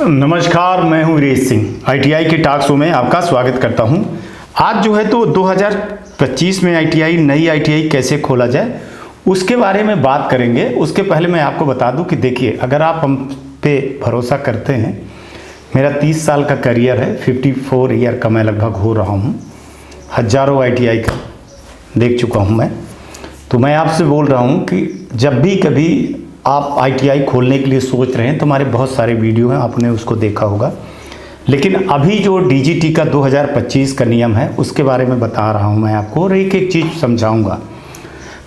नमस्कार, मैं हूं वीरेश सिंह। आईटीआई के टॉक शो में आपका स्वागत करता हूं। आज जो है तो 2025 में नई आईटीआई कैसे खोला जाए उसके बारे में बात करेंगे। उसके पहले मैं आपको बता दूं कि देखिए, अगर आप हम पे भरोसा करते हैं, मेरा 30 साल का करियर है, 54 ईयर का मैं लगभग हो रहा हूं, हजारों आईटीआई का देख चुका हूं मैं। तो मैं आपसे बोल रहा हूं कि जब भी कभी आप आईटीआई खोलने के लिए सोच रहे हैं तो हमारे बहुत सारे वीडियो हैं, आपने उसको देखा होगा। लेकिन अभी जो डीजीटी का 2025 का नियम है उसके बारे में बता रहा हूं मैं आपको, और एक एक चीज़ समझाऊंगा।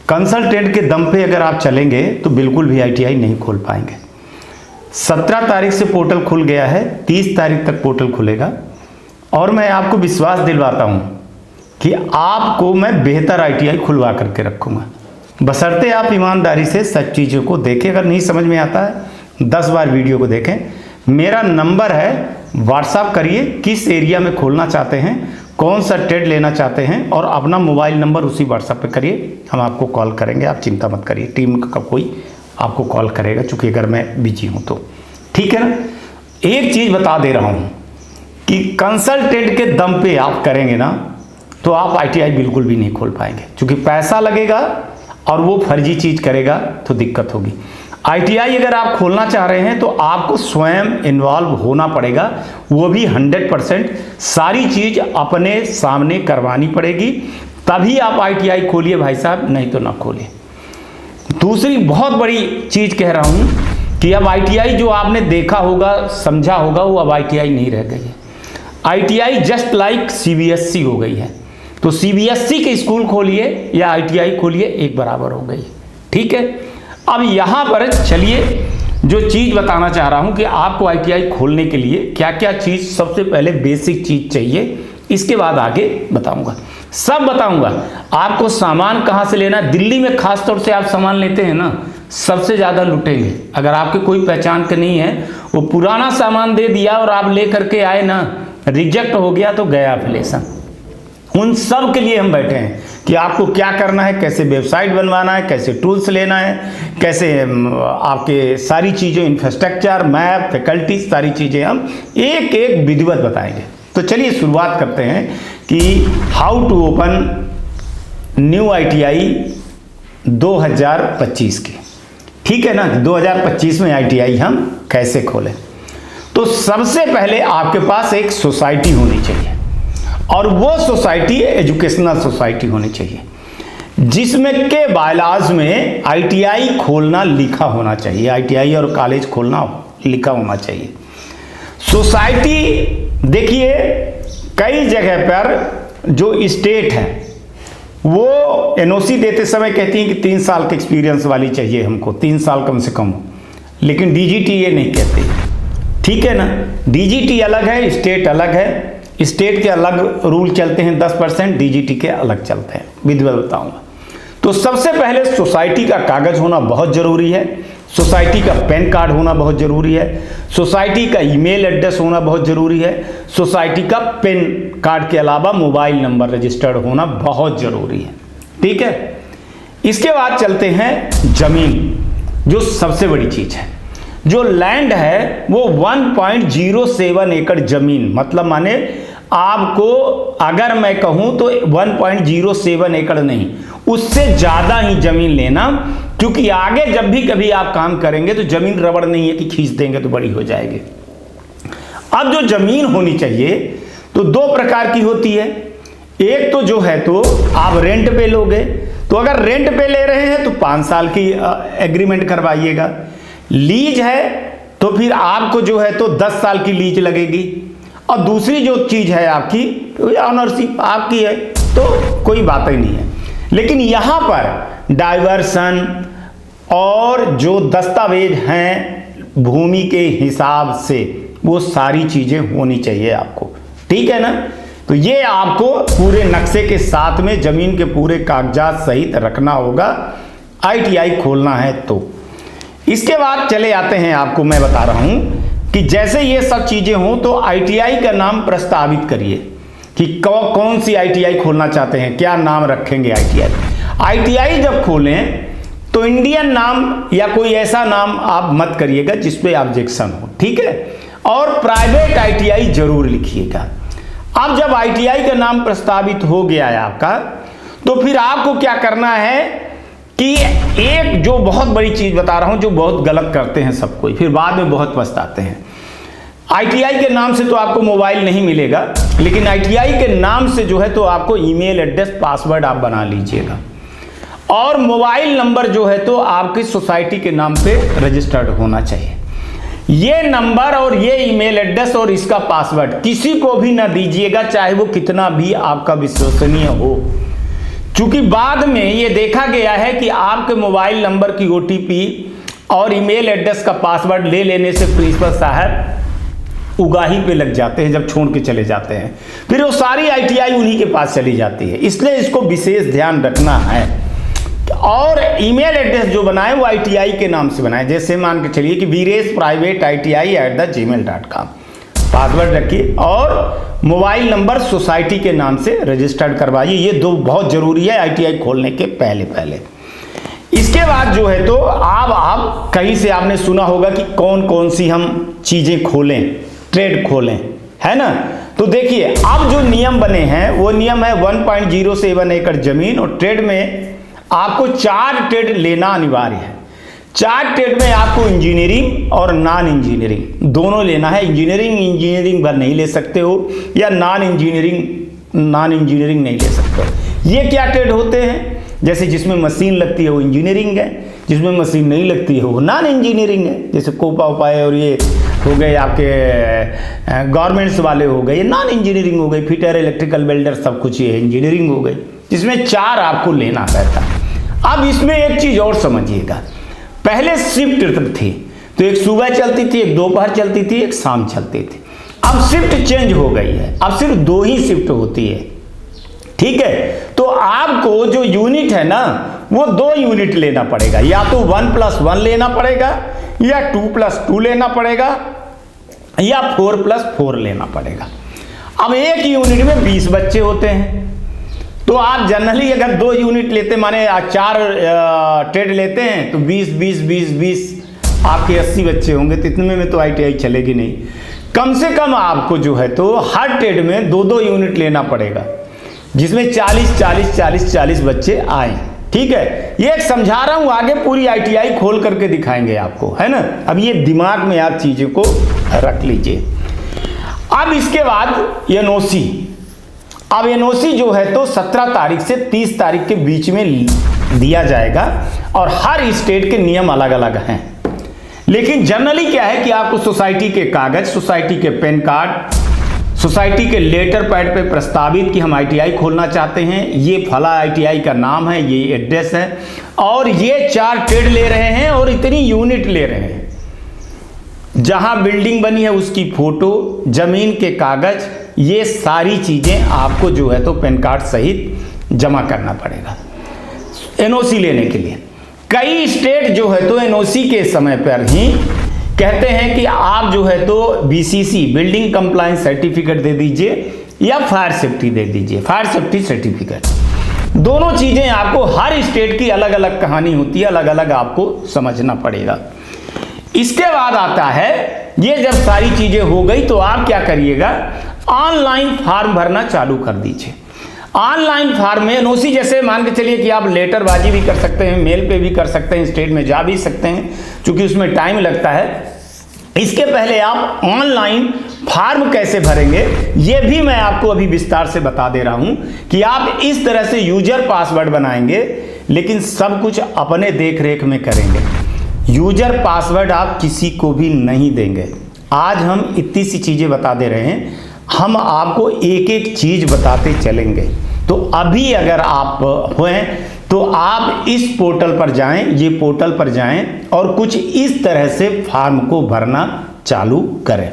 कंसल्टेंट के दम पे अगर आप चलेंगे तो बिल्कुल भी आईटीआई नहीं खोल पाएंगे। 17 तारीख से पोर्टल खुल गया है, 30 तारीख तक पोर्टल खुलेगा, और मैं आपको विश्वास दिलवाता हूँ कि आपको मैं बेहतर आईटीआई खुलवा करके रखूँगा, बशर्ते आप ईमानदारी से सब चीज़ों को देखें। अगर नहीं समझ में आता है 10 बार वीडियो को देखें। मेरा नंबर है, व्हाट्सएप करिए, किस एरिया में खोलना चाहते हैं, कौन सा ट्रेड लेना चाहते हैं, और अपना मोबाइल नंबर उसी व्हाट्सएप पे करिए, हम आपको कॉल करेंगे। आप चिंता मत करिए, टीम का कोई आपको कॉल करेगा, चूँकि अगर मैं बिजी हूँ तो। ठीक है ना। एक चीज़ बता दे रहा हूँ कि कंसल्टेंट के दम पे आप करेंगे ना तो आप आईटीआई बिल्कुल भी नहीं खोल पाएंगे, क्योंकि पैसा लगेगा और वो फर्जी चीज़ करेगा तो दिक्कत होगी। आईटीआई अगर आप खोलना चाह रहे हैं तो आपको स्वयं इन्वॉल्व होना पड़ेगा, वो भी 100%। सारी चीज़ अपने सामने करवानी पड़ेगी, तभी आप आईटीआई खोलिए भाई साहब, नहीं तो ना खोलिए। दूसरी बहुत बड़ी चीज़ कह रहा हूँ कि अब आईटीआई जो आपने देखा होगा, समझा होगा, वो अब आईटीआई नहीं रह गई है। आईटीआई जस्ट लाइक सीबीएसई हो गई है। तो सीबीएसई के स्कूल खोलिए या आईटीआई खोलिए, एक बराबर हो गई। ठीक है। अब यहाँ पर चलिए, जो चीज़ बताना चाह रहा हूँ कि आपको आईटीआई खोलने के लिए क्या क्या चीज़, सबसे पहले बेसिक चीज़ चाहिए, इसके बाद आगे बताऊँगा, सब बताऊँगा। आपको सामान कहाँ से लेना, दिल्ली में खास तौर से आप सामान लेते हैं ना, सबसे ज़्यादा लुटेंगे। अगर आपके कोई पहचान के नहीं है, वो पुराना सामान दे दिया और आप ले करके आए ना, रिजेक्ट हो गया तो गया एप्लीकेशन। उन सब के लिए हम बैठे हैं कि आपको क्या करना है, कैसे वेबसाइट बनवाना है, कैसे टूल्स लेना है, कैसे आपके सारी चीज़ें, इंफ्रास्ट्रक्चर, मैप, फैकल्टी, सारी चीज़ें हम एक एक विधिवत बताएंगे। तो चलिए शुरुआत करते हैं कि how to open new ITI 2025 की। ठीक है ना, 2025 में आईटीआई हम कैसे खोलें। तो सबसे पहले आपके पास एक सोसाइटी होनी चाहिए, और वो सोसाइटी एजुकेशनल सोसाइटी होनी चाहिए, जिसमें के बायलॉज में आईटीआई खोलना लिखा होना चाहिए, आईटीआई और कॉलेज खोलना लिखा होना चाहिए। सोसाइटी देखिए, कई जगह पर जो स्टेट है वो एनओसी देते समय कहती हैं कि 3 साल के एक्सपीरियंस वाली चाहिए हमको, 3 साल कम से कम हो, लेकिन डीजीटी ये नहीं कहती। ठीक है ना। डीजीटी अलग है, स्टेट अलग है। स्टेट के अलग रूल चलते हैं 10%, डीजीटी के अलग चलते हैं, विधिवत बताऊंगा। तो सबसे पहले सोसाइटी का कागज होना बहुत जरूरी है, सोसाइटी का पैन कार्ड होना बहुत जरूरी है, सोसाइटी का ईमेल एड्रेस होना बहुत जरूरी है, सोसाइटी का पैन कार्ड के अलावा मोबाइल नंबर रजिस्टर्ड होना बहुत जरूरी है। ठीक है। इसके बाद चलते हैं जमीन, जो सबसे बड़ी चीज है। जो लैंड है वो 1.07 एकड़ जमीन, मतलब माने आपको, अगर मैं कहूं तो 1.07 एकड़ नहीं, उससे ज्यादा ही जमीन लेना, क्योंकि आगे जब भी कभी आप काम करेंगे तो जमीन रबड़ नहीं है कि खींच देंगे तो बड़ी हो जाएगी। अब जो जमीन होनी चाहिए तो 2 प्रकार की होती है। एक तो जो है तो आप रेंट पे लोगे, तो अगर रेंट पे ले रहे हैं तो 5 साल की एग्रीमेंट करवाइएगा। लीज है तो फिर आपको जो है तो 10 साल की लीज लगेगी। और दूसरी जो चीज है आपकी, ऑनरशिप आपकी है, तो कोई बात ही नहीं है। लेकिन यहां पर डाइवर्सन और जो दस्तावेज हैं भूमि के हिसाब से, वो सारी चीजें होनी चाहिए आपको। ठीक है ना। तो ये आपको पूरे नक्शे के साथ में जमीन के पूरे कागजात सहित रखना होगा, आईटीआई खोलना है तो। इसके बाद चले आते हैं, आपको मैं बता रहा हूं कि जैसे ये सब चीजें हों तो आईटीआई का नाम प्रस्तावित करिए कि कौन सी आईटीआई खोलना चाहते हैं, क्या नाम रखेंगे आईटीआई। आईटीआई जब खोलें तो इंडियन नाम या कोई ऐसा नाम आप मत करिएगा जिसपे ऑब्जेक्शन हो। ठीक है। और प्राइवेट आईटीआई जरूर लिखिएगा। अब जब आईटीआई का नाम प्रस्तावित हो गया है आपका, तो फिर आपको क्या करना है कि एक जो बहुत बड़ी चीज बता रहा हूं, जो बहुत गलत करते हैं सब कोई, फिर बाद में बहुत पछताते हैं। आईटीआई के नाम से तो आपको मोबाइल नहीं मिलेगा, लेकिन आईटीआई के नाम से जो है तो आपको ईमेल एड्रेस, पासवर्ड आप बना लीजिएगा, और मोबाइल नंबर जो है तो आपकी सोसाइटी के नाम पे रजिस्टर्ड होना चाहिए। ये नंबर और ये ईमेल एड्रेस और इसका पासवर्ड किसी को भी ना दीजिएगा, चाहे वो कितना भी आपका विश्वसनीय हो, क्योंकि बाद में ये देखा गया है कि आपके मोबाइल नंबर की ओटीपी और ईमेल एड्रेस का पासवर्ड ले लेने से प्रिंसिपल साहब उगाही पे लग जाते हैं, जब छोड़ के चले जाते हैं, फिर वो सारी आईटीआई उन्हीं के पास चली जाती है। इसलिए इसको विशेष ध्यान रखना है। और ईमेल एड्रेस जो बनाए वो आईटीआई के नाम से बनाए, जैसे मान के चलिए कि veeresprivatiti@gmail.com, पासवर्ड रखिए और मोबाइल नंबर सोसाइटी के नाम से रजिस्टर्ड करवाइए। ये दो बहुत जरूरी है आईटीआई खोलने के पहले। इसके बाद जो है तो आप कहीं से आपने सुना होगा कि कौन कौन सी हम चीजें खोलें, ट्रेड खोलें, है ना। तो देखिए अब जो नियम बने हैं वो नियम है 1.07 एकड़ जमीन, और ट्रेड में आपको 4 ट्रेड लेना अनिवार्य है। 4 ट्रेड में आपको इंजीनियरिंग और नॉन इंजीनियरिंग दोनों लेना है। इंजीनियरिंग भर नहीं ले सकते हो, या नॉन इंजीनियरिंग नहीं ले सकते हो। ये क्या ट्रेड होते हैं? जैसे जिसमें मशीन लगती है वो इंजीनियरिंग है, जिसमें मशीन नहीं लगती है वो नॉन इंजीनियरिंग है। जैसे कोपा उपाय और ये हो गए आपके गवर्नमेंट्स वाले हो गए, ये नॉन इंजीनियरिंग हो गई। फिटर, इलेक्ट्रिकल, वेल्डर सब कुछ ये इंजीनियरिंग हो गई, जिसमें 4 आपको लेना रहता है। अब इसमें एक चीज और समझिएगा, पहले शिफ्ट थी, तो एक सुबह चलती थी, एक दोपहर चलती थी, एक शाम चलती थी। अब शिफ्ट चेंज हो गई है, अब सिर्फ 2 ही शिफ्ट होती है, ठीक है। तो आपको जो यूनिट है ना वो 2 यूनिट लेना पड़ेगा, या तो 1+1 लेना पड़ेगा, या 2+2 लेना पड़ेगा, या 4+4 लेना पड़ेगा। अब एक यूनिट में 20 बच्चे होते हैं, तो आप जनरली अगर 2 यूनिट लेते, माने 4 ट्रेड लेते हैं, तो 20 आपके 80 बच्चे होंगे, तो इतने में तो आईटीआई चलेगी नहीं। कम से कम आपको जो है तो हर ट्रेड में 2-2 यूनिट लेना पड़ेगा, जिसमें 40 बच्चे आए, ठीक है। ये एक समझा रहा हूं, आगे पूरी आईटीआई खोल करके दिखाएंगे आपको, है ना। अब ये दिमाग में आप चीजों को रख लीजिए। अब इसके बाद एनओसी, अब एनओसी जो है तो 17 तारीख से 30 तारीख के बीच में दिया जाएगा, और हर स्टेट के नियम अलग अलग हैं। लेकिन जनरली क्या है कि आपको सोसाइटी के कागज, सोसाइटी के पैन कार्ड, सोसाइटी के लेटर पैड पे प्रस्तावित कि हम आईटीआई खोलना चाहते हैं, ये फला आईटीआई का नाम है, ये एड्रेस है, और ये 4 ट्रेड ले रहे हैं और इतनी यूनिट ले रहे हैं। जहां बिल्डिंग बनी है उसकी फोटो, जमीन के कागज, ये सारी चीजें आपको जो है तो पैन कार्ड सहित जमा करना पड़ेगा एनओसी लेने के लिए। कई स्टेट जो है तो एनओसी के समय पर ही कहते हैं कि आप जो है तो बीसीसी, बिल्डिंग कंप्लायंस सर्टिफिकेट दे दीजिए, या फायर सेफ्टी दे दीजिए, फायर सेफ्टी सर्टिफिकेट। दोनों चीजें आपको, हर स्टेट की अलग अलग कहानी होती है, अलग अलग आपको समझना पड़ेगा। इसके बाद आता है, ये जब सारी चीजें हो गई तो आप क्या करिएगा, ऑनलाइन फॉर्म भरना चालू कर दीजिए। ऑनलाइन फॉर्म में एनओसी, जैसे मान के चलिए कि आप लेटरबाजी भी कर सकते हैं, मेल पे भी कर सकते हैं, स्टेट में जा भी सकते हैं, क्योंकि उसमें टाइम लगता है। इसके पहले आप ऑनलाइन फॉर्म कैसे भरेंगे ये भी मैं आपको अभी विस्तार से बता दे रहा हूं, कि आप इस तरह से यूजर पासवर्ड बनाएंगे, लेकिन सब कुछ अपने देख रेख में करेंगे। यूजर पासवर्ड आप किसी को भी नहीं देंगे। आज हम इतनी सी चीजें बता दे रहे हैं, हम आपको एक एक चीज बताते चलेंगे। तो अभी अगर आप हुए तो आप इस पोर्टल पर जाएं, ये पोर्टल पर जाएं, और कुछ इस तरह से फॉर्म को भरना चालू करें।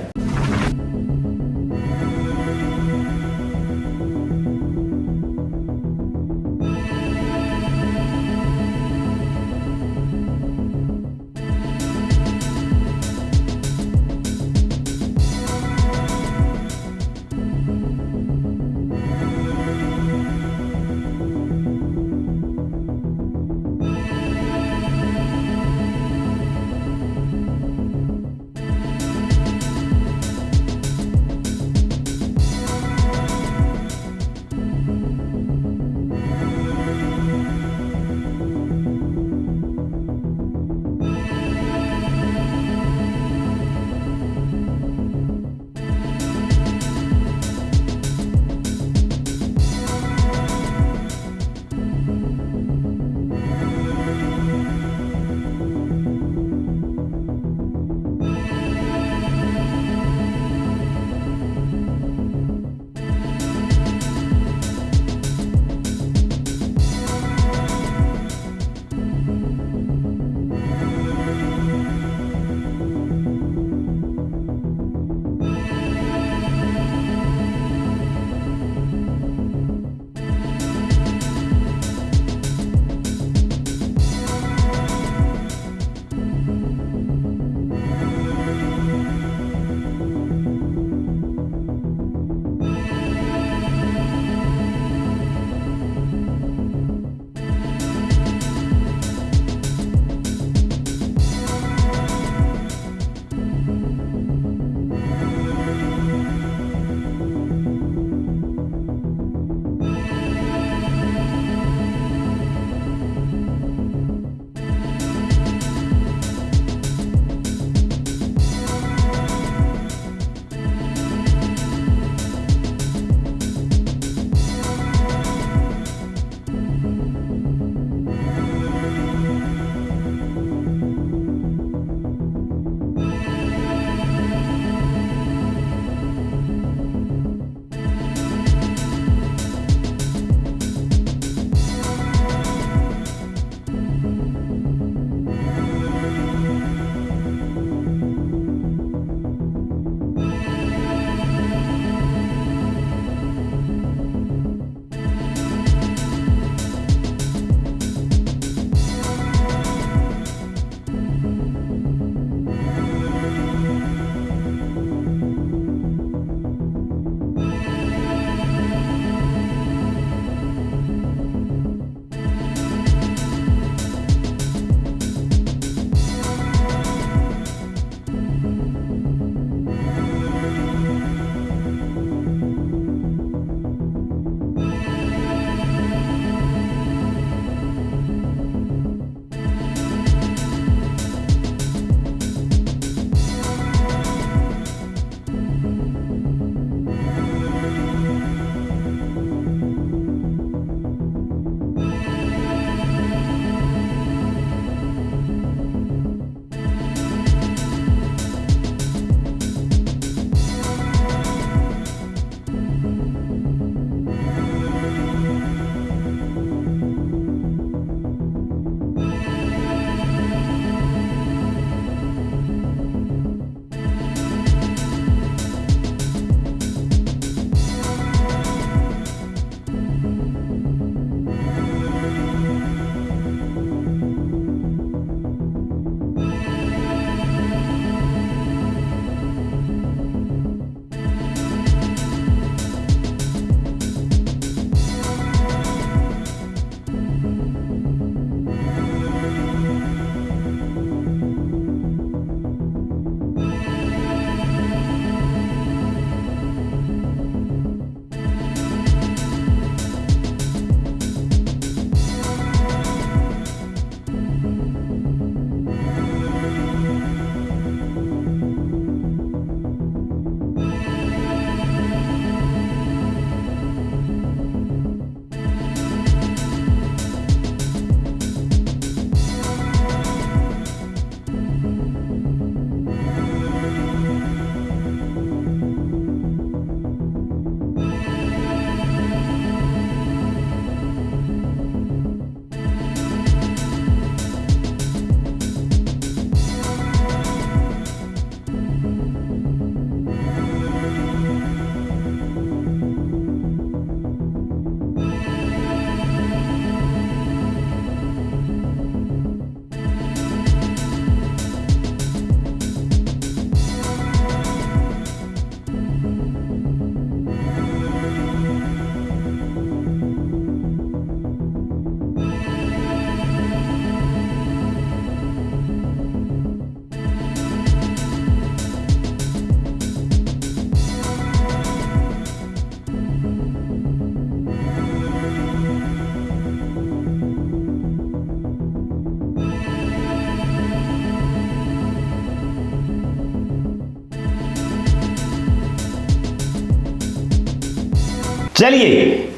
चलिए,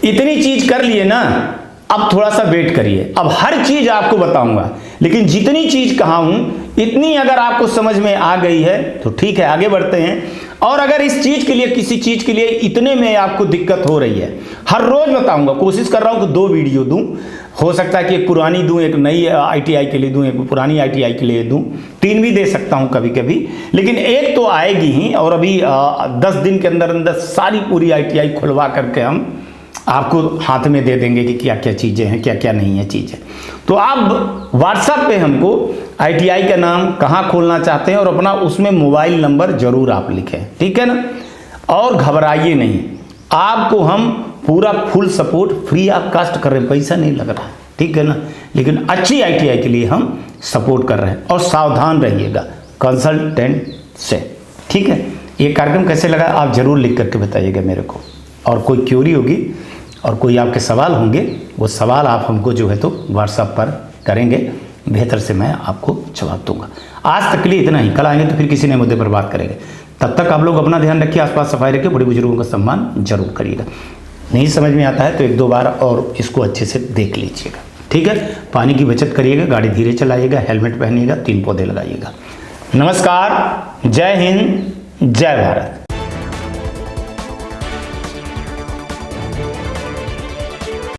इतनी चीज कर लिए ना, अब थोड़ा सा वेट करिए, अब हर चीज आपको बताऊंगा, लेकिन जितनी चीज कहा हूं इतनी अगर आपको समझ में आ गई है तो ठीक है, आगे बढ़ते हैं। और अगर इस चीज के लिए, किसी चीज के लिए इतने में आपको दिक्कत हो रही है, हर रोज बताऊंगा, कोशिश कर रहा हूं कि 2 वीडियो दूं, हो सकता है कि एक पुरानी दूं, एक नई ITI के लिए दूं, एक पुरानी ITI के लिए दूं, 3 भी दे सकता हूं कभी कभी, लेकिन एक तो आएगी ही। और अभी 10 दिन के अंदर अंदर सारी पूरी ITI खुलवा करके हम आपको हाथ में दे देंगे कि क्या क्या चीज़ें हैं, क्या क्या नहीं है चीज़ें। तो आप WhatsApp पे हमको ITI का नाम, कहाँ खोलना चाहते हैं, और अपना उसमें मोबाइल नंबर जरूर आप लिखें, ठीक है ना। और घबराइए नहीं, आपको हम पूरा full support free of cost कर रहे हैं, पैसा नहीं लग रहा है, ठीक है ना। लेकिन अच्छी ITI के लिए हम सपोर्ट कर रहे हैं, और सावधान रहिएगा कंसल्टेंट से, ठीक है। ये कार्यक्रम कैसे लगा आप जरूर लिख करके बताइएगा मेरे को, और कोई क्यूरी होगी और कोई आपके सवाल होंगे, वो सवाल आप हमको जो है तो WhatsApp पर करेंगे, बेहतर से मैं आपको जवाब दूंगा। आज तक के लिए इतना ही, कल आएंगे तो फिर किसी नए मुद्दे पर बात करेंगे। तब तक आप लोग अपना ध्यान रखिए, आसपास सफाई रखिए, बड़े बुजुर्गों का सम्मान जरूर करिएगा। नहीं समझ में आता है तो 1-2 बार और इसको अच्छे से देख लीजिएगा, ठीक है। पानी की बचत करिएगा, गाड़ी धीरे चलाइएगा, हेलमेट पहनिएगा, 3 पौधे लगाइएगा। नमस्कार, जय हिंद, जय भारत।